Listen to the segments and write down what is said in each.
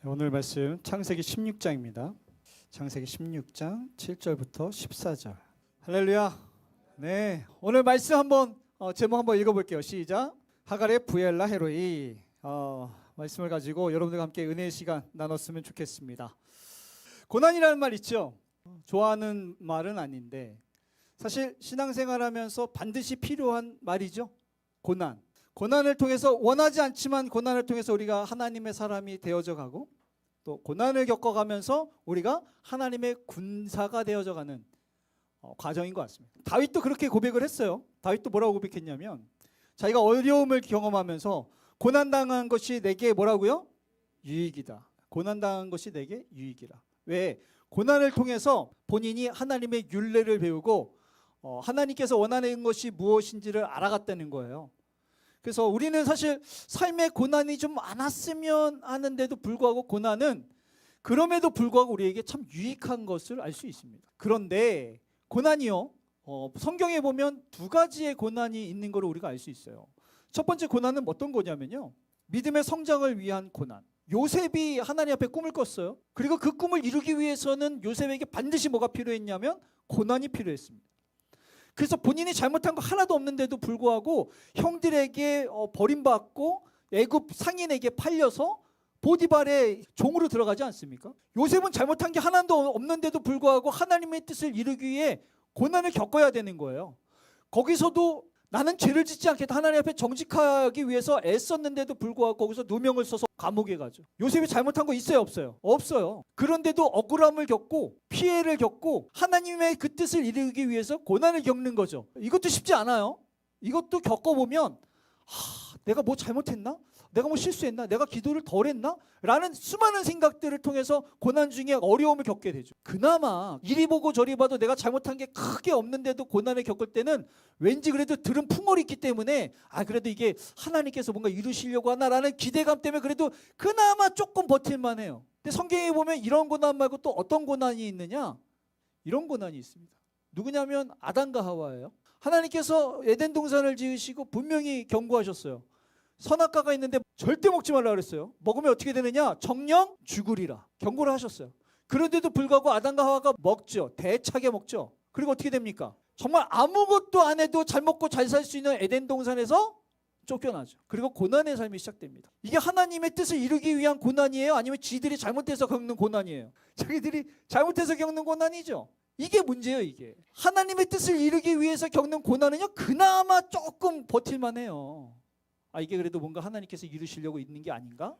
오늘 말씀 창세기 16장입니다. 창세기 16장 7절부터 14절. 할렐루야. 네, 오늘 말씀 한번 제목 한번 읽어볼게요. 시작. 하갈의 부엘라 헤로이. 말씀을 가지고 여러분들과 함께 은혜의 시간 나눴으면 좋겠습니다. 고난이라는 말 있죠. 좋아하는 말은 아닌데 사실 신앙생활하면서 반드시 필요한 말이죠. 고난. 고난을 통해서 원하지 않지만 고난을 통해서 우리가 하나님의 사람이 되어져 가고 또 고난을 겪어가면서 우리가 하나님의 군사가 되어져 가는 과정인 것 같습니다. 다윗도 그렇게 고백을 했어요. 다윗도 뭐라고 고백했냐면 자기가 어려움을 경험하면서 고난당한 것이 내게 뭐라고요? 유익이다. 고난당한 것이 내게 유익이라. 왜? 고난을 통해서 본인이 하나님의 율례를 배우고 하나님께서 원하는 것이 무엇인지를 알아갔다는 거예요. 그래서 우리는 사실 삶의 고난이 좀 많았으면 하는데도 불구하고 고난은 그럼에도 불구하고 우리에게 참 유익한 것을 알 수 있습니다. 그런데 고난이요, 성경에 보면 두 가지의 고난이 있는 걸 우리가 알 수 있어요. 첫 번째 고난은 어떤 거냐면요, 믿음의 성장을 위한 고난. 요셉이 하나님 앞에 꿈을 꿨어요. 그리고 그 꿈을 이루기 위해서는 요셉에게 반드시 뭐가 필요했냐면 고난이 필요했습니다. 그래서 본인이 잘못한 거 하나도 없는데도 불구하고 형들에게 버림받고 애굽 상인에게 팔려서 보디발의 종으로 들어가지 않습니까? 요셉은 잘못한 게 하나도 없는데도 불구하고 하나님의 뜻을 이루기 위해 고난을 겪어야 되는 거예요. 거기서도 나는 죄를 짓지 않겠다, 하나님 앞에 정직하기 위해서 애썼는데도 불구하고 거기서 누명을 써서 감옥에 가죠. 요셉이 잘못한 거 있어요, 없어요? 없어요. 그런데도 억울함을 겪고 피해를 겪고 하나님의 그 뜻을 이루기 위해서 고난을 겪는 거죠. 이것도 쉽지 않아요. 이것도 겪어보면 내가 뭐 잘못했나? 내가 뭐 실수했나? 내가 기도를 덜 했나? 라는 수많은 생각들을 통해서 고난 중에 어려움을 겪게 되죠. 그나마 이리 보고 저리 봐도 내가 잘못한 게 크게 없는데도 고난을 겪을 때는 왠지 그래도 들은 풍월이 있기 때문에 그래도 이게 하나님께서 뭔가 이루시려고 하나라는 기대감 때문에 그래도 그나마 조금 버틸만 해요. 근데 성경에 보면 이런 고난 말고 또 어떤 고난이 있느냐? 이런 고난이 있습니다. 누구냐면 아담과 하와예요. 하나님께서 에덴 동산을 지으시고 분명히 경고하셨어요. 선악과가 있는데 절대 먹지 말라 그랬어요. 먹으면 어떻게 되느냐? 정령 죽으리라 경고를 하셨어요. 그런데도 불구하고 아담과 하와가 먹죠. 대차게 먹죠. 그리고 어떻게 됩니까? 정말 아무것도 안 해도 잘 먹고 잘 살 수 있는 에덴 동산에서 쫓겨나죠. 그리고 고난의 삶이 시작됩니다. 이게 하나님의 뜻을 이루기 위한 고난이에요? 아니면 지들이 잘못해서 겪는 고난이에요? 자기들이 잘못해서 겪는 고난이죠. 이게 문제예요. 이게 하나님의 뜻을 이루기 위해서 겪는 고난은요, 그나마 조금 버틸만 해요. 이게 그래도 뭔가 하나님께서 이루시려고 있는 게 아닌가?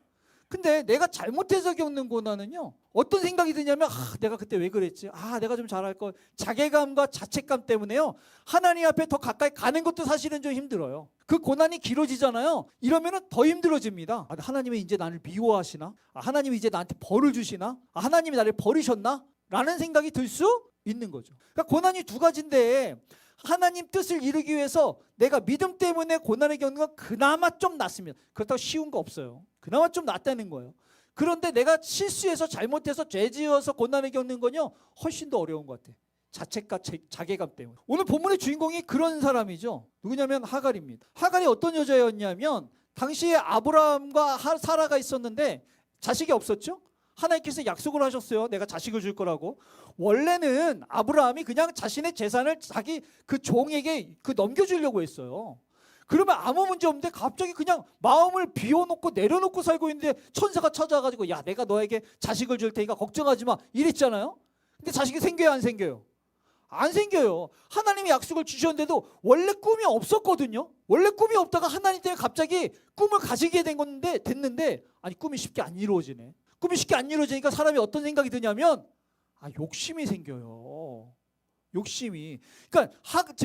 근데 내가 잘못해서 겪는 고난은요, 어떤 생각이 드냐면 내가 그때 왜 그랬지? 내가 좀 잘할 걸. 자괴감과 자책감 때문에요, 하나님 앞에 더 가까이 가는 것도 사실은 좀 힘들어요. 그 고난이 길어지잖아요. 이러면 더 힘들어집니다. 하나님이 이제 나를 미워하시나? 하나님이 이제 나한테 벌을 주시나? 하나님이 나를 버리셨나? 라는 생각이 들 수 있는 거죠. 그러니까 고난이 두 가지인데 하나님 뜻을 이루기 위해서 내가 믿음 때문에 고난을 겪는 건 그나마 좀 낫습니다. 그렇다고 쉬운 거 없어요. 그나마 좀 낫다는 거예요. 그런데 내가 실수해서 잘못해서 죄지어서 고난을 겪는 건요, 훨씬 더 어려운 것 같아요. 자책과 자괴감 때문에. 오늘 본문의 주인공이 그런 사람이죠. 누구냐면 하갈입니다. 하갈이 어떤 여자였냐면 당시에 아브라함과 사라가 있었는데 자식이 없었죠. 하나님께서 약속을 하셨어요. 내가 자식을 줄 거라고. 원래는 아브라함이 그냥 자신의 재산을 자기 그 종에게 넘겨주려고 했어요. 그러면 아무 문제 없는데 갑자기 그냥 마음을 비워놓고 내려놓고 살고 있는데 천사가 찾아와가지고 내가 너에게 자식을 줄 테니까 걱정하지 마 이랬잖아요. 근데 자식이 생겨요, 안 생겨요? 안 생겨요. 하나님이 약속을 주셨는데도 원래 꿈이 없었거든요. 원래 꿈이 없다가 하나님 때문에 갑자기 꿈을 가지게 됐는데 꿈이 쉽게 안 이루어지네. 꿈이 쉽게 안 이루어지니까 사람이 어떤 생각이 드냐면 욕심이 생겨요. 욕심이. 그러니까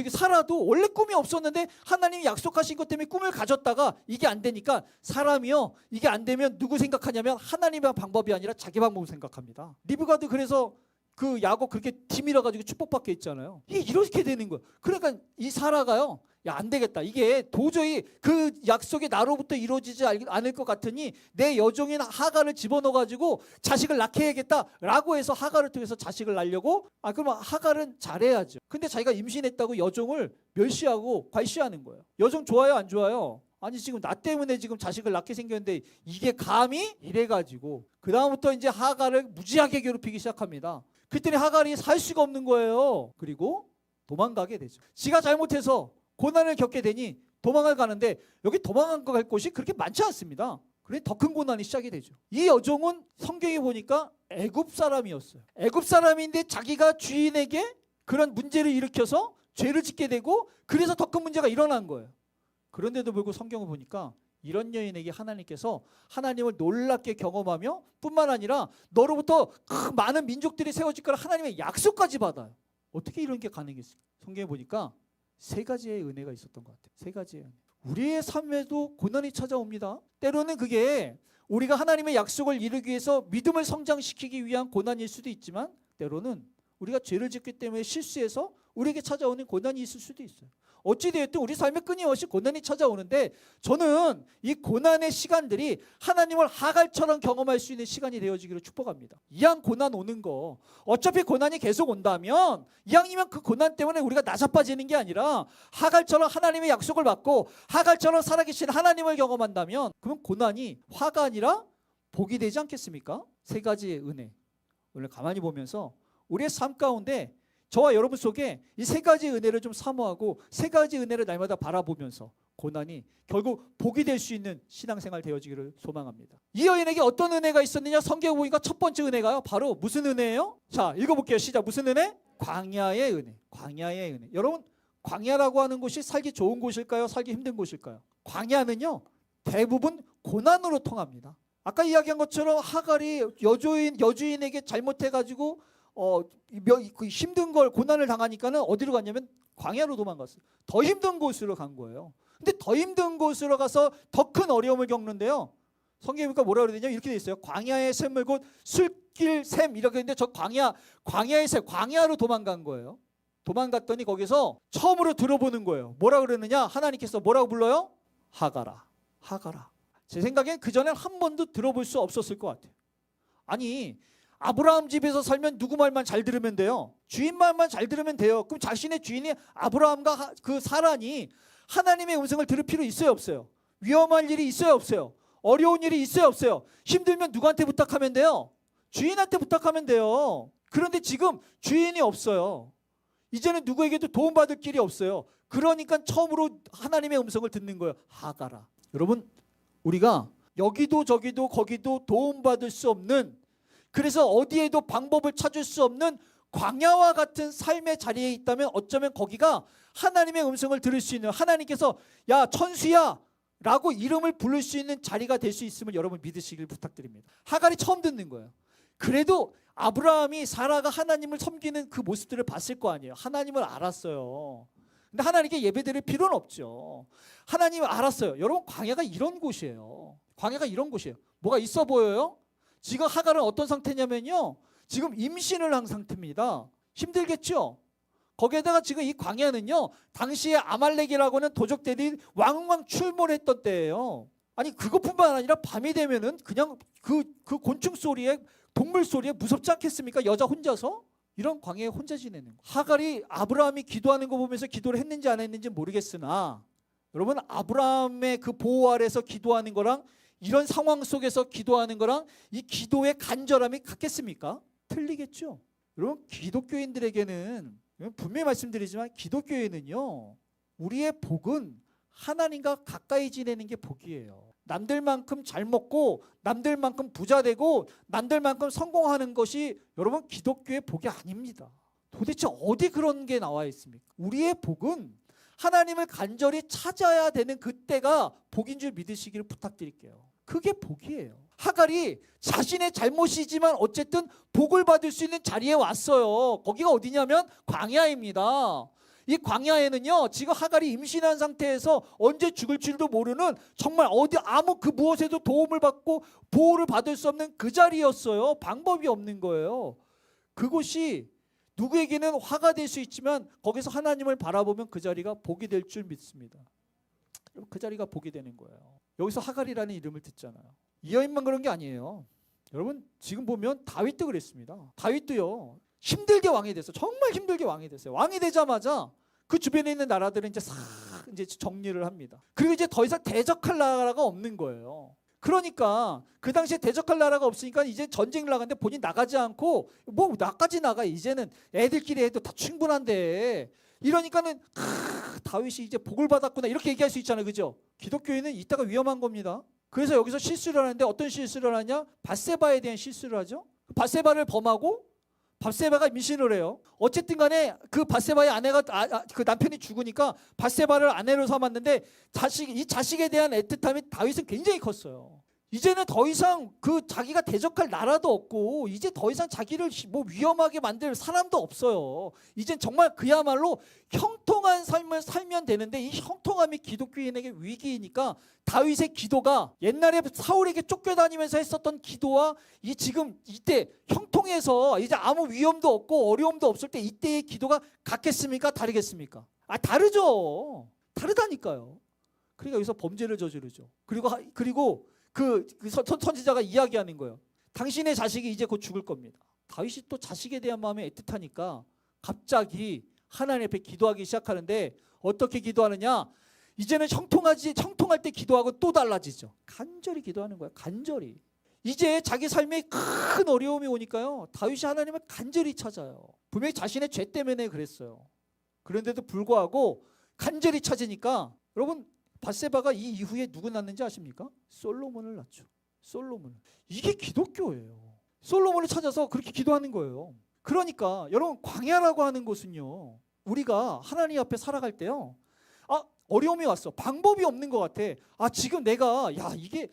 사라도 원래 꿈이 없었는데 하나님이 약속하신 것 때문에 꿈을 가졌다가 이게 안 되니까 사람이요, 이게 안 되면 누구 생각하냐면 하나님의 방법이 아니라 자기 방법을 생각합니다. 리브가도 그래서 그 야곱 그렇게 뒤밀어 가지고 축복받게 했잖아요. 이게 이렇게 되는 거예요. 그러니까 이 사라가요, 안 되겠다. 이게 도저히 그 약속이 나로부터 이루어지지 않을 것 같으니 내 여종인 하갈을 집어넣어 가지고 자식을 낳게 해야겠다라고 해서 하갈을 통해서 자식을 낳으려고. 그러면 하갈은 잘해야죠. 근데 자기가 임신했다고 여종을 멸시하고 괄시하는 거예요. 여종 좋아요, 안 좋아요? 아니 지금 나 때문에 지금 자식을 낳게 생겼는데 이게 감히? 이래가지고 그 다음부터 이제 하갈을 무지하게 괴롭히기 시작합니다. 그랬더니 하갈이 살 수가 없는 거예요. 그리고 도망가게 되죠. 지가 잘못해서 고난을 겪게 되니 도망을 가는데 여기 도망갈 곳이 그렇게 많지 않습니다. 그래 더 큰 고난이 시작이 되죠. 이 여종은 성경에 보니까 애굽 사람이었어요. 애굽 사람인데 자기가 주인에게 그런 문제를 일으켜서 죄를 짓게 되고 그래서 더 큰 문제가 일어난 거예요. 그런데도 불구하고 성경을 보니까 이런 여인에게 하나님께서 하나님을 놀랍게 경험하며 뿐만 아니라 너로부터 많은 민족들이 세워질 거라 하나님의 약속까지 받아요. 어떻게 이런 게 가능했을까? 성경에 보니까 세 가지의 은혜가 있었던 것 같아요. 세 가지의 은혜. 우리의 삶에도 고난이 찾아옵니다. 때로는 그게 우리가 하나님의 약속을 이루기 위해서 믿음을 성장시키기 위한 고난일 수도 있지만 때로는 우리가 죄를 짓기 때문에 실수해서 우리에게 찾아오는 고난이 있을 수도 있어요. 어찌되었든 우리 삶에 끊임없이 고난이 찾아오는데 저는 이 고난의 시간들이 하나님을 하갈처럼 경험할 수 있는 시간이 되어지기를 축복합니다. 이왕 고난 오는 거 어차피 고난이 계속 온다면 이왕이면 그 고난 때문에 우리가 나사빠지는 게 아니라 하갈처럼 하나님의 약속을 받고 하갈처럼 살아계신 하나님을 경험한다면 그러면 고난이 화가 아니라 복이 되지 않겠습니까? 세 가지의 은혜 오늘 가만히 보면서 우리의 삶 가운데 저와 여러분 속에 이 세 가지 은혜를 좀 사모하고 세 가지 은혜를 날마다 바라보면서 고난이 결국 복이 될 수 있는 신앙생활 되어지기를 소망합니다. 이 여인에게 어떤 은혜가 있었느냐? 성경 보니까 첫 번째 은혜가요. 바로 무슨 은혜예요? 자, 읽어볼게요. 시작. 무슨 은혜? 광야의 은혜. 광야의 은혜. 여러분, 광야라고 하는 곳이 살기 좋은 곳일까요? 살기 힘든 곳일까요? 광야는요, 대부분 고난으로 통합니다. 아까 이야기한 것처럼 하갈이 여주인에게 잘못해가지고 그 힘든 걸 고난을 당하니까는 어디로 갔냐면 광야로 도망갔어요. 더 힘든 곳으로 간 거예요. 근데 더 힘든 곳으로 가서 더 큰 어려움을 겪는데요. 성경에 보니까 뭐라 그러냐 이렇게 돼 있어요. 광야의 샘물 곧 술길 샘 이렇게 했는데 저 광야의 샘 광야로 도망간 거예요. 도망갔더니 거기서 처음으로 들어보는 거예요. 뭐라 그러느냐? 하나님께서 뭐라고 불러요? 하갈아, 하갈아. 제 생각엔 그 전에 한 번도 들어볼 수 없었을 것 같아요. 아니 아브라함 집에서 살면 누구 말만 잘 들으면 돼요? 주인 말만 잘 들으면 돼요. 그럼 자신의 주인이 아브라함과 그 사란이 하나님의 음성을 들을 필요 있어요 없어요? 위험할 일이 있어요 없어요? 어려운 일이 있어요 없어요? 힘들면 누구한테 부탁하면 돼요? 주인한테 부탁하면 돼요. 그런데 지금 주인이 없어요. 이제는 누구에게도 도움받을 길이 없어요. 그러니까 처음으로 하나님의 음성을 듣는 거예요. 하갈아. 여러분 우리가 여기도 저기도 거기도 도움받을 수 없는 그래서 어디에도 방법을 찾을 수 없는 광야와 같은 삶의 자리에 있다면 어쩌면 거기가 하나님의 음성을 들을 수 있는 하나님께서 야 천수야 라고 이름을 부를 수 있는 자리가 될 수 있음을 여러분 믿으시길 부탁드립니다. 하갈이 처음 듣는 거예요. 그래도 아브라함이 사라가 하나님을 섬기는 그 모습들을 봤을 거 아니에요. 하나님을 알았어요. 근데 하나님께 예배드릴 필요는 없죠. 하나님을 알았어요. 여러분 광야가 이런 곳이에요. 광야가 이런 곳이에요. 뭐가 있어 보여요? 지금 하갈은 어떤 상태냐면요. 지금 임신을 한 상태입니다. 힘들겠죠? 거기에다가 지금 이 광야는요. 당시에 아말렉이라고 하는 도적들이 왕왕 출몰했던 때예요. 아니 그것뿐만 아니라 밤이 되면은 그냥 그 곤충 소리에 동물 소리에 무섭지 않겠습니까? 여자 혼자서? 이런 광야에 혼자 지내는 거. 하갈이 아브라함이 기도하는 거 보면서 기도를 했는지 안 했는지 모르겠으나 여러분 아브라함의 그 보호 아래서 기도하는 거랑 이런 상황 속에서 기도하는 거랑 이 기도의 간절함이 같겠습니까? 틀리겠죠. 여러분 기독교인들에게는 분명히 말씀드리지만 기독교인은요 우리의 복은 하나님과 가까이 지내는 게 복이에요. 남들만큼 잘 먹고 남들만큼 부자 되고 남들만큼 성공하는 것이 여러분 기독교의 복이 아닙니다. 도대체 어디 그런 게 나와 있습니까? 우리의 복은 하나님을 간절히 찾아야 되는 그때가 복인 줄 믿으시기를 부탁드릴게요. 그게 복이에요. 하갈이 자신의 잘못이지만 어쨌든 복을 받을 수 있는 자리에 왔어요. 거기가 어디냐면 광야입니다. 이 광야에는요 지금 하갈이 임신한 상태에서 언제 죽을 줄도 모르는 정말 어디 아무 그 무엇에도 도움을 받고 보호를 받을 수 없는 그 자리였어요. 방법이 없는 거예요. 그곳이 누구에게는 화가 될 수 있지만 거기서 하나님을 바라보면 그 자리가 복이 될 줄 믿습니다. 그 자리가 복이 되는 거예요. 여기서 하갈이라는 이름을 듣잖아요. 이 여인만 그런 게 아니에요. 여러분 지금 보면 다윗도 그랬습니다. 다윗도요 힘들게 왕이 됐어요. 정말 힘들게 왕이 됐어요. 왕이 되자마자 그 주변에 있는 나라들은 이제 싹 이제 정리를 합니다. 그리고 이제 더 이상 대적할 나라가 없는 거예요. 그러니까 그 당시에 대적할 나라가 없으니까 이제 전쟁을 나가는데 본인 나가지 않고 뭐 나까지 나가, 이제는 애들끼리 해도 다 충분한데, 이러니까는 다윗이 이제 복을 받았구나 이렇게 얘기할 수 있잖아요, 그죠? 기독교인은 이따가 위험한 겁니다. 그래서 여기서 실수를 하는데 어떤 실수를 하냐? 밧세바에 대한 실수를 하죠. 밧세바를 범하고 밧세바가 임신을 해요. 어쨌든 간에 그 밧세바의 아내가 그 남편이 죽으니까 밧세바를 아내로 삼았는데 이 자식에 대한 애틋함이 다윗은 굉장히 컸어요. 이제는 더 이상 그 자기가 대적할 나라도 없고 이제 더 이상 자기를 뭐 위험하게 만들 사람도 없어요. 이젠 정말 그야말로 형통한 삶을 살면 되는데 이 형통함이 기독교인에게 위기이니까 다윗의 기도가 옛날에 사울에게 쫓겨다니면서 했었던 기도와 이 지금 이때 형통해서 이제 아무 위험도 없고 어려움도 없을 때 이때의 기도가 같겠습니까? 다르겠습니까? 다르죠. 다르다니까요. 그러니까 여기서 범죄를 저지르죠. 그리고 그 선지자가 이야기하는 거예요. 당신의 자식이 이제 곧 죽을 겁니다. 다윗이 또 자식에 대한 마음이 애틋하니까 갑자기 하나님 앞에 기도하기 시작하는데 어떻게 기도하느냐? 이제는 형통할 때 기도하고 또 달라지죠. 간절히 기도하는 거예요. 간절히. 이제 자기 삶에 큰 어려움이 오니까요, 다윗이 하나님을 간절히 찾아요. 분명히 자신의 죄 때문에 그랬어요. 그런데도 불구하고 간절히 찾으니까, 여러분 밧세바가 이 이후에 누구 낳는지 아십니까? 솔로몬을 낳죠. 솔로몬. 이게 기독교예요. 솔로몬을 찾아서 그렇게 기도하는 거예요. 그러니까 여러분, 광야라고 하는 곳은요, 우리가 하나님 앞에 살아갈 때요, 어려움이 왔어. 방법이 없는 것 같아. 지금 내가 이게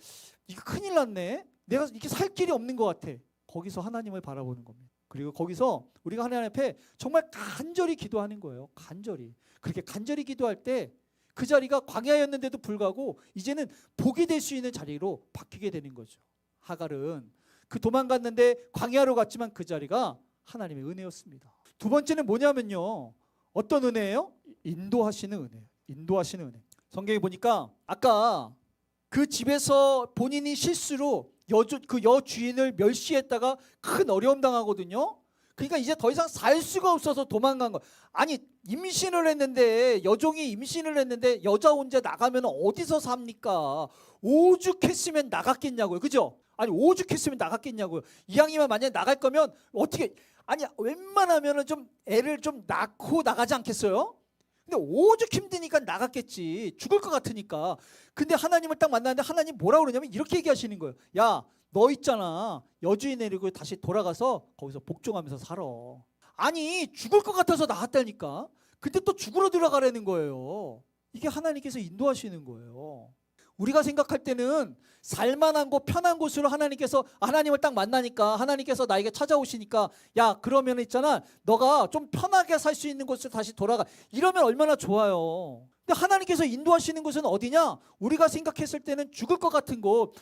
큰일 났네. 내가 이렇게 살 길이 없는 것 같아. 거기서 하나님을 바라보는 겁니다. 그리고 거기서 우리가 하나님 앞에 정말 간절히 기도하는 거예요. 간절히. 그렇게 간절히 기도할 때 그 자리가 광야였는데도 불구하고 이제는 복이 될 수 있는 자리로 바뀌게 되는 거죠. 하갈은 그 도망갔는데 광야로 갔지만 그 자리가 하나님의 은혜였습니다. 두 번째는 뭐냐면요, 어떤 은혜예요? 인도하시는 은혜예요. 인도하시는 은혜. 성경에 보니까 아까 그 집에서 본인이 실수로 그 여주인을 멸시했다가 큰 어려움 당하거든요. 그러니까 이제 더 이상 살 수가 없어서 도망간 거예요. 임신을 했는데, 여종이 임신을 했는데 여자 혼자 나가면 어디서 삽니까? 오죽했으면 나갔겠냐고요. 그죠? 오죽했으면 나갔겠냐고요. 이왕이면 만약에 나갈 거면 어떻게, 웬만하면 좀 애를 좀 낳고 나가지 않겠어요? 근데 오죽 힘드니까 나갔겠지. 죽을 것 같으니까. 근데 하나님을 딱 만났는데 하나님 뭐라 그러냐면 이렇게 얘기하시는 거예요. 야, 너 있잖아, 여주인 내리고 다시 돌아가서 거기서 복종하면서 살아. 죽을 것 같아서 나갔다니까. 근데 또 죽으러 들어가라는 거예요. 이게 하나님께서 인도하시는 거예요. 우리가 생각할 때는 살만한 곳, 편한 곳으로 하나님을 딱 만나니까 하나님께서 나에게 찾아오시니까, 야, 그러면 있잖아, 너가 좀 편하게 살 수 있는 곳으로 다시 돌아가, 이러면 얼마나 좋아요. 근데 하나님께서 인도하시는 곳은 어디냐? 우리가 생각했을 때는 죽을 것 같은 곳,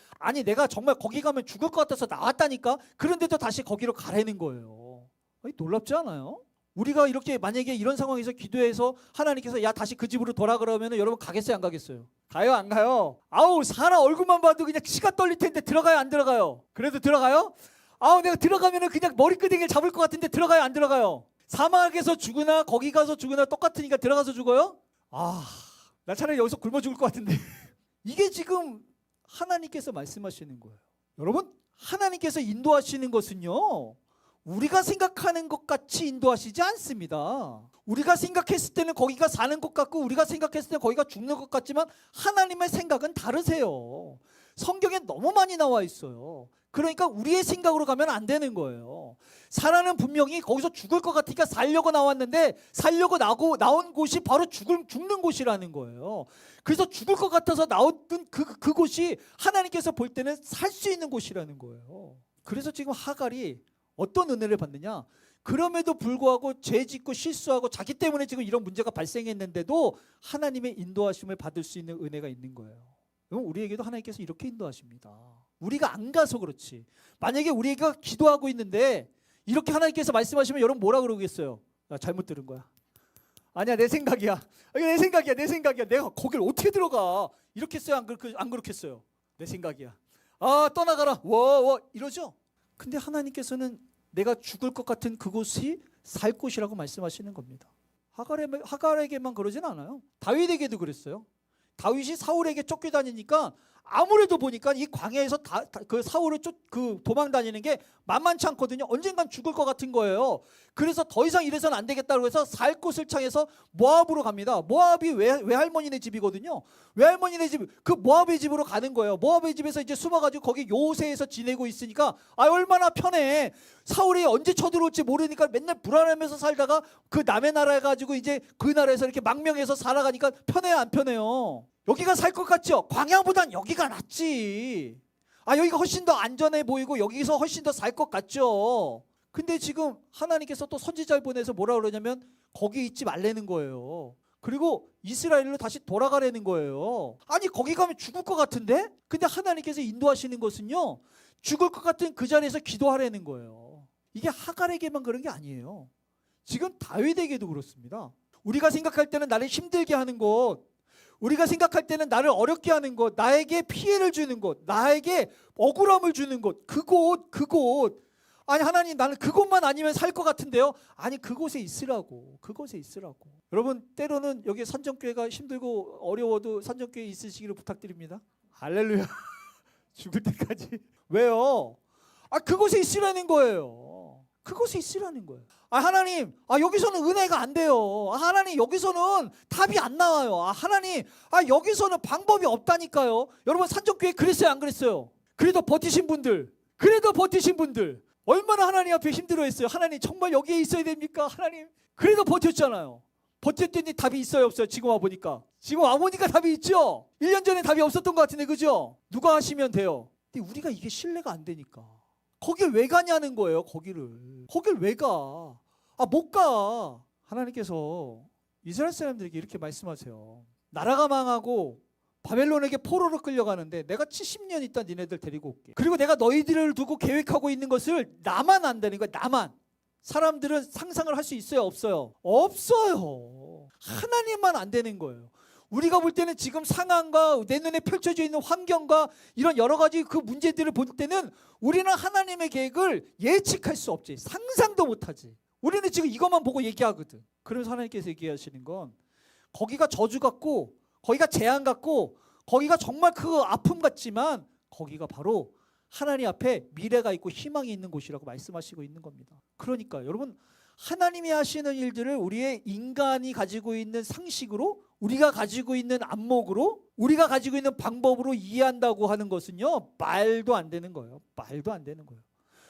내가 정말 거기 가면 죽을 것 같아서 나왔다니까. 그런데도 다시 거기로 가라는 거예요. 놀랍지 않아요? 우리가 이렇게 만약에 이런 상황에서 기도해서 하나님께서 야, 다시 그 집으로 돌아 그러면 여러분 가겠어요, 안 가겠어요? 가요, 안 가요? 사라 얼굴만 봐도 그냥 치가 떨릴 텐데 들어가요, 안 들어가요? 그래도 들어가요? 내가 들어가면 그냥 머리끄댕이를 잡을 것 같은데 들어가요, 안 들어가요? 사막에서 죽으나 거기 가서 죽으나 똑같으니까 들어가서 죽어요? 나 차라리 여기서 굶어 죽을 것 같은데. 이게 지금 하나님께서 말씀하시는 거예요. 여러분, 하나님께서 인도하시는 것은요, 우리가 생각하는 것 같이 인도하시지 않습니다. 우리가 생각했을 때는 거기가 사는 것 같고 우리가 생각했을 때는 거기가 죽는 것 같지만 하나님의 생각은 다르세요. 성경에 너무 많이 나와 있어요. 그러니까 우리의 생각으로 가면 안 되는 거예요. 사라는 분명히 거기서 죽을 것 같으니까 살려고 나왔는데 살려고 나온 곳이 바로 죽는 곳이라는 거예요. 그래서 죽을 것 같아서 나왔던 그곳이 하나님께서 볼 때는 살 수 있는 곳이라는 거예요. 그래서 지금 하갈이 어떤 은혜를 받느냐? 그럼에도 불구하고 죄 짓고 실수하고 자기 때문에 지금 이런 문제가 발생했는데도 하나님의 인도하심을 받을 수 있는 은혜가 있는 거예요. 우리에게도 하나님께서 이렇게 인도하십니다. 우리가 안 가서 그렇지. 만약에 우리가 기도하고 있는데 이렇게 하나님께서 말씀하시면 여러분 뭐라 그러겠어요? 잘못 들은 거야. 아니야, 내 생각이야. 내 생각이야. 내가 거길 어떻게 들어가? 이렇게 했어요? 안 그렇게 했어요? 내 생각이야. 떠나가라. 이러죠? 근데 하나님께서는 내가 죽을 것 같은 그곳이 살 곳이라고 말씀하시는 겁니다. 하갈에게만 그러진 않아요. 다윗에게도 그랬어요. 다윗이 사울에게 쫓겨다니니까 아무래도 보니까 이 광야에서 그 사울을 도망 다니는 게 만만치 않거든요. 언젠간 죽을 것 같은 거예요. 그래서 더 이상 이래서는 안 되겠다고 해서 살 곳을 창해서 모압으로 갑니다. 모압이 외할머니네 집이거든요. 외할머니네 집, 그 모압의 집으로 가는 거예요. 모압의 집에서 이제 숨어가지고 거기 요새에서 지내고 있으니까 얼마나 편해. 사울이 언제 쳐들어올지 모르니까 맨날 불안하면서 살다가 그 남의 나라에 가지고 이제 그 나라에서 이렇게 망명해서 살아가니까 편해요, 안 편해요? 여기가 살 것 같죠? 광야보단 여기가 낫지. 여기가 훨씬 더 안전해 보이고 여기서 훨씬 더 살 것 같죠? 근데 지금 하나님께서 또 선지자를 보내서 뭐라 그러냐면 거기 있지 말라는 거예요. 그리고 이스라엘로 다시 돌아가라는 거예요. 아니 거기 가면 죽을 것 같은데? 근데 하나님께서 인도하시는 것은요, 죽을 것 같은 그 자리에서 기도하라는 거예요. 이게 하갈에게만 그런 게 아니에요. 지금 다윗에게도 그렇습니다. 우리가 생각할 때는 나를 힘들게 하는 것, 우리가 생각할 때는 나를 어렵게 하는 것, 나에게 피해를 주는 것, 나에게 억울함을 주는 것, 그곳. 아니 하나님, 나는 그곳만 아니면 살 것 같은데요. 아니 그곳에 있으라고. 여러분, 때로는 여기 산정교회가 힘들고 어려워도 산정교회에 있으시기를 부탁드립니다. 할렐루야. 죽을 때까지. 왜요? 그곳에 있으라는 거예요. 하나님, 여기서는 은혜가 안 돼요. 하나님, 여기서는 답이 안 나와요. 하나님, 여기서는 방법이 없다니까요. 여러분, 산정교회 그랬어요, 안 그랬어요? 그래도 버티신 분들 얼마나 하나님 앞에 힘들어했어요. 하나님, 정말 여기에 있어야 됩니까? 하나님, 그래도 버텼잖아요. 버텼더니 답이 있어요, 없어요? 지금 와보니까 답이 있죠. 1년 전에 답이 없었던 것 같은데, 그죠? 누가 하시면 돼요. 근데 우리가 이게 신뢰가 안 되니까 거길 왜 가냐는 거예요. 거길 왜 가? 못 가. 하나님께서 이스라엘 사람들에게 이렇게 말씀하세요. 나라가 망하고 바벨론에게 포로로 끌려가는데 내가 70년 있다 니네들 데리고 올게. 그리고 내가 너희들을 두고 계획하고 있는 것을 나만 안다는 거야. 나만. 사람들은 상상을 할 수 있어요, 없어요? 없어요. 하나님만 안 되는 거예요. 우리가 볼 때는 지금 상황과 내 눈에 펼쳐져 있는 환경과 이런 여러 가지 그 문제들을 볼 때는 우리는 하나님의 계획을 예측할 수 없지. 상상도 못하지. 우리는 지금 이것만 보고 얘기하거든. 그러면서 하나님께서 얘기하시는 건 거기가 저주 같고 거기가 재앙 같고 거기가 정말 그 아픔 같지만 거기가 바로 하나님 앞에 미래가 있고 희망이 있는 곳이라고 말씀하시고 있는 겁니다. 그러니까 여러분, 하나님이 하시는 일들을 우리의 인간이 가지고 있는 상식으로, 우리가 가지고 있는 안목으로, 우리가 가지고 있는 방법으로 이해한다고 하는 것은요, 말도 안 되는 거예요.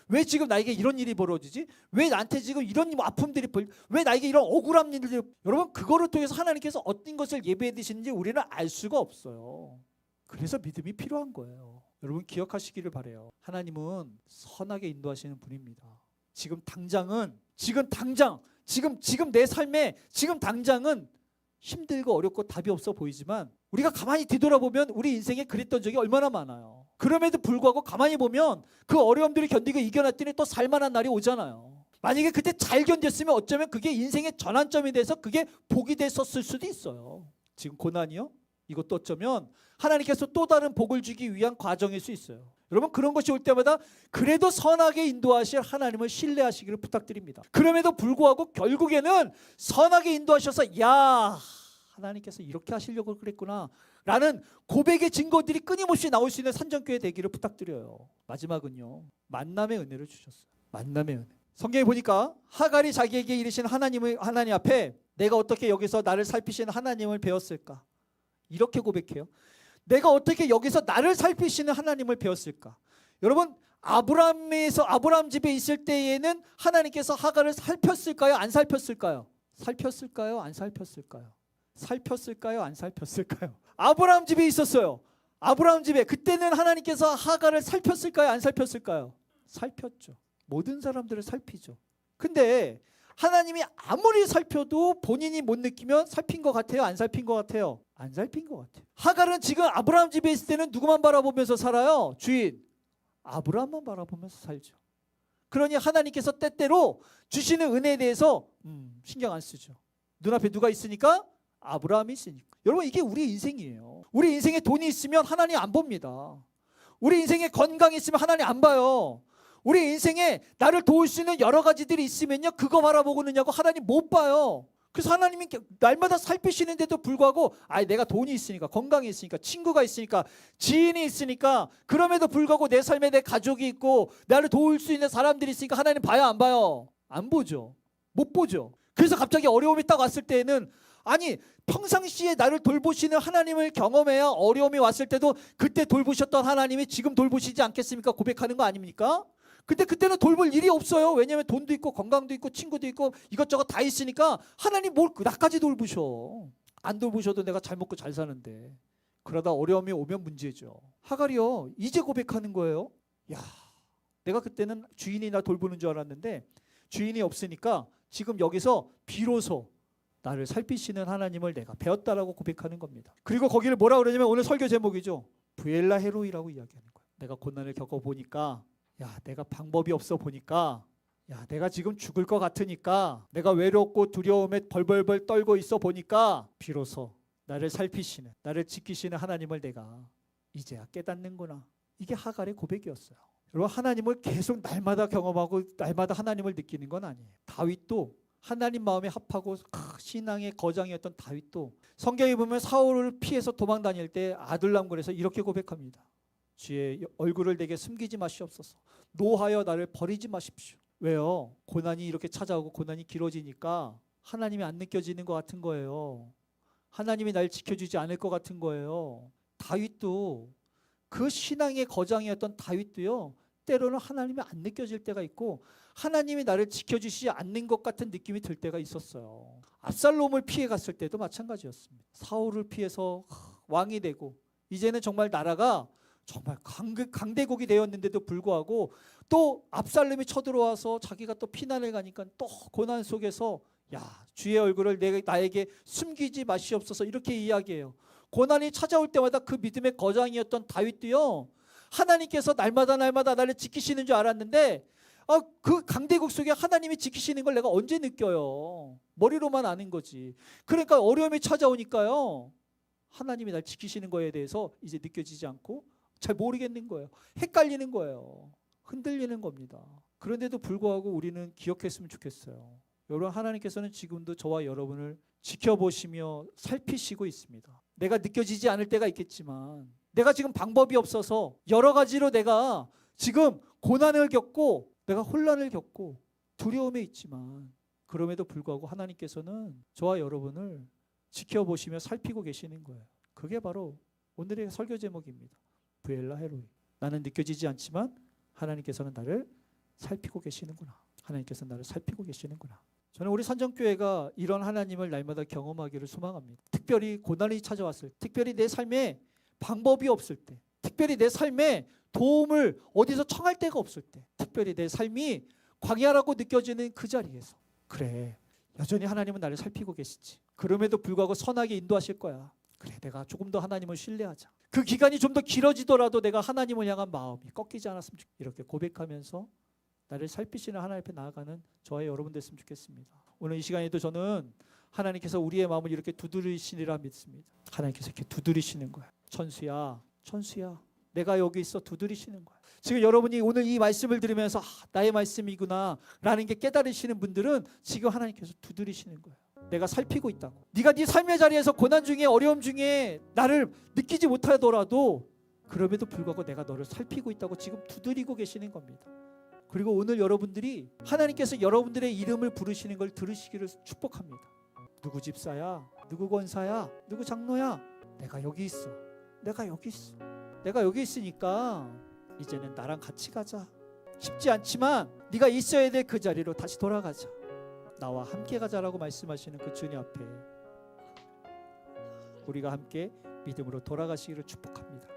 왜 지금 나에게 이런 일이 벌어지지? 왜 나한테 지금 이런 아픔들이 왜 나에게 이런 억울한 일들이? 여러분, 그거를 통해서 하나님께서 어떤 것을 예배해 드시는지 우리는 알 수가 없어요. 그래서 믿음이 필요한 거예요. 여러분, 기억하시기를 바라요. 하나님은 선하게 인도하시는 분입니다. 지금 내 삶에 지금 당장은 힘들고 어렵고 답이 없어 보이지만 우리가 가만히 뒤돌아보면 우리 인생에 그랬던 적이 얼마나 많아요. 그럼에도 불구하고 가만히 보면 그 어려움들을 견디고 이겨냈더니 또 살만한 날이 오잖아요. 만약에 그때 잘 견뎠으면 어쩌면 그게 인생의 전환점이 돼서 그게 복이 됐었을 수도 있어요. 지금 고난이요? 이것도 어쩌면 하나님께서 또 다른 복을 주기 위한 과정일 수 있어요. 여러분, 그런 것이 올 때마다 그래도 선하게 인도하실 하나님을 신뢰하시기를 부탁드립니다. 그럼에도 불구하고 결국에는 선하게 인도하셔서 야, 하나님께서 이렇게 하시려고 그랬구나 라는 고백의 증거들이 끊임없이 나올 수 있는 산정교회 되기를 부탁드려요. 마지막은요, 만남의 은혜를 주셨어요. 만남의 은혜. 성경에 보니까 하갈이 자기에게 이르신 하나님 앞에 내가 어떻게 여기서 나를 살피시는 하나님을 배웠을까? 이렇게 고백해요. 내가 어떻게 여기서 나를 살피시는 하나님을 배웠을까? 여러분, 아브라함 집에 있을 때에는 하나님께서 하갈을 살폈을까요? 안 살폈을까요? 살폈을까요? 안 살폈을까요? 살폈을까요? 안 살폈을까요? 아브라함 집에 있었어요. 아브라함 집에 그때는 하나님께서 하갈을 살폈을까요? 안 살폈을까요? 살폈죠. 모든 사람들을 살피죠. 근데 하나님이 아무리 살펴도 본인이 못 느끼면 살핀 것 같아요? 안 살핀 것 같아요? 안 살핀 것 같아요. 하갈은 지금 아브라함 집에 있을 때는 누구만 바라보면서 살아요? 주인 아브라함만 바라보면서 살죠. 그러니 하나님께서 때때로 주시는 은혜에 대해서 신경 안 쓰죠. 눈앞에 누가 있으니까? 아브라함이 있으니까. 여러분, 이게 우리 인생이에요. 우리 인생에 돈이 있으면 하나님 안 봅니다. 우리 인생에 건강이 있으면 하나님 안 봐요. 우리 인생에 나를 도울 수 있는 여러 가지들이 있으면요, 그거 바라보고는냐고 하나님 못 봐요. 그래서 하나님이 날마다 살피시는데도 불구하고 내가 돈이 있으니까, 건강이 있으니까, 친구가 있으니까, 지인이 있으니까, 그럼에도 불구하고 내 삶에 내 가족이 있고 나를 도울 수 있는 사람들이 있으니까 하나님 봐요 안 봐요? 안 보죠. 못 보죠. 그래서 갑자기 어려움이 딱 왔을 때에는 평상시에 나를 돌보시는 하나님을 경험해야 어려움이 왔을 때도 그때 돌보셨던 하나님이 지금 돌보시지 않겠습니까? 고백하는 거 아닙니까? 근데 그때는 돌볼 일이 없어요. 왜냐하면 돈도 있고 건강도 있고 친구도 있고 이것저것 다 있으니까 하나님 뭘 나까지 돌보셔. 안 돌보셔도 내가 잘 먹고 잘 사는데. 그러다 어려움이 오면 문제죠. 하갈이요 이제 고백하는 거예요. 야, 내가 그때는 주인이 나 돌보는 줄 알았는데 주인이 없으니까 지금 여기서 비로소 나를 살피시는 하나님을 내가 배웠다라고 고백하는 겁니다. 그리고 거기를 뭐라 그러냐면 오늘 설교 제목이죠. 부엘라 헤로이라고 이야기하는 거예요. 내가 고난을 겪어보니까 내가 방법이 없어 보니까 내가 지금 죽을 것 같으니까 내가 외롭고 두려움에 벌벌벌 떨고 있어 보니까 비로소 나를 살피시는 나를 지키시는 하나님을 내가 이제야 깨닫는구나. 이게 하갈의 고백이었어요. 여러분 하나님을 계속 날마다 경험하고 날마다 하나님을 느끼는 건 아니에요. 다윗도 하나님 마음에 합하고 신앙의 거장이었던 다윗도 성경에 보면 사울을 피해서 도망 다닐 때 아둘람굴에서 이렇게 고백합니다. 주의 얼굴을 내게 숨기지 마시옵소서. 노하여 나를 버리지 마십시오. 왜요? 고난이 이렇게 찾아오고 고난이 길어지니까 하나님이 안 느껴지는 것 같은 거예요. 하나님이 날 지켜주지 않을 것 같은 거예요. 다윗도 그 신앙의 거장이었던 다윗도요 때로는 하나님이 안 느껴질 때가 있고 하나님이 나를 지켜주시지 않는 것 같은 느낌이 들 때가 있었어요. 압살롬을 피해 갔을 때도 마찬가지였습니다. 사울을 피해서 왕이 되고 이제는 정말 나라가 정말 강대국이 되었는데도 불구하고 또 압살롬이 쳐들어와서 자기가 또 피난을 가니까 또 고난 속에서 주의 얼굴을 나에게 숨기지 마시옵소서 이렇게 이야기해요. 고난이 찾아올 때마다 그 믿음의 거장이었던 다윗도요 하나님께서 날마다 나를 지키시는 줄 알았는데 그 강대국 속에 하나님이 지키시는 걸 내가 언제 느껴요? 머리로만 아는 거지. 그러니까 어려움이 찾아오니까요 하나님이 날 지키시는 거에 대해서 이제 느껴지지 않고 잘 모르겠는 거예요. 헷갈리는 거예요. 흔들리는 겁니다. 그런데도 불구하고 우리는 기억했으면 좋겠어요. 여러분 하나님께서는 지금도 저와 여러분을 지켜보시며 살피시고 있습니다. 내가 느껴지지 않을 때가 있겠지만 내가 지금 방법이 없어서 여러 가지로 내가 지금 고난을 겪고 내가 혼란을 겪고 두려움에 있지만 그럼에도 불구하고 하나님께서는 저와 여러분을 지켜보시며 살피고 계시는 거예요. 그게 바로 오늘의 설교 제목입니다. 부엘라 헤로이. 나는 느껴지지 않지만 하나님께서는 나를 살피고 계시는구나. 하나님께서는 나를 살피고 계시는구나. 저는 우리 산정교회가 이런 하나님을 날마다 경험하기를 소망합니다. 특별히 고난이 찾아왔을 때, 특별히 내 삶에 방법이 없을 때, 특별히 내 삶에 도움을 어디서 청할 데가 없을 때, 특별히 내 삶이 광야라고 느껴지는 그 자리에서 그래 여전히 하나님은 나를 살피고 계시지. 그럼에도 불구하고 선하게 인도하실 거야. 그래 내가 조금 더 하나님을 신뢰하자. 그 기간이 좀 더 길어지더라도 내가 하나님을 향한 마음이 꺾이지 않았으면 좋겠다. 이렇게 고백하면서 나를 살피시는 하나님 앞에 나아가는 저와 여러분 됐으면 좋겠습니다. 오늘 이 시간에도 저는 하나님께서 우리의 마음을 이렇게 두드리시리라 믿습니다. 하나님께서 이렇게 두드리시는 거야. 천수야 내가 여기 있어. 두드리시는 거야. 지금 여러분이 오늘 이 말씀을 들으면서 나의 말씀이구나 라는 게 깨달으시는 분들은 지금 하나님께서 두드리시는 거예요. 내가 살피고 있다고. 네가 네 삶의 자리에서 고난 중에 어려움 중에 나를 느끼지 못하더라도 그럼에도 불구하고 내가 너를 살피고 있다고 지금 두드리고 계시는 겁니다. 그리고 오늘 여러분들이 하나님께서 여러분들의 이름을 부르시는 걸 들으시기를 축복합니다. 누구 집사야, 누구 권사야, 누구 장로야, 내가 여기 있어. 내가 여기 있으니까 이제는 나랑 같이 가자. 쉽지 않지만 네가 있어야 될 그 자리로 다시 돌아가자. 나와 함께 가자라고 말씀하시는 그 주님 앞에 우리가 함께 믿음으로 돌아가시기를 축복합니다.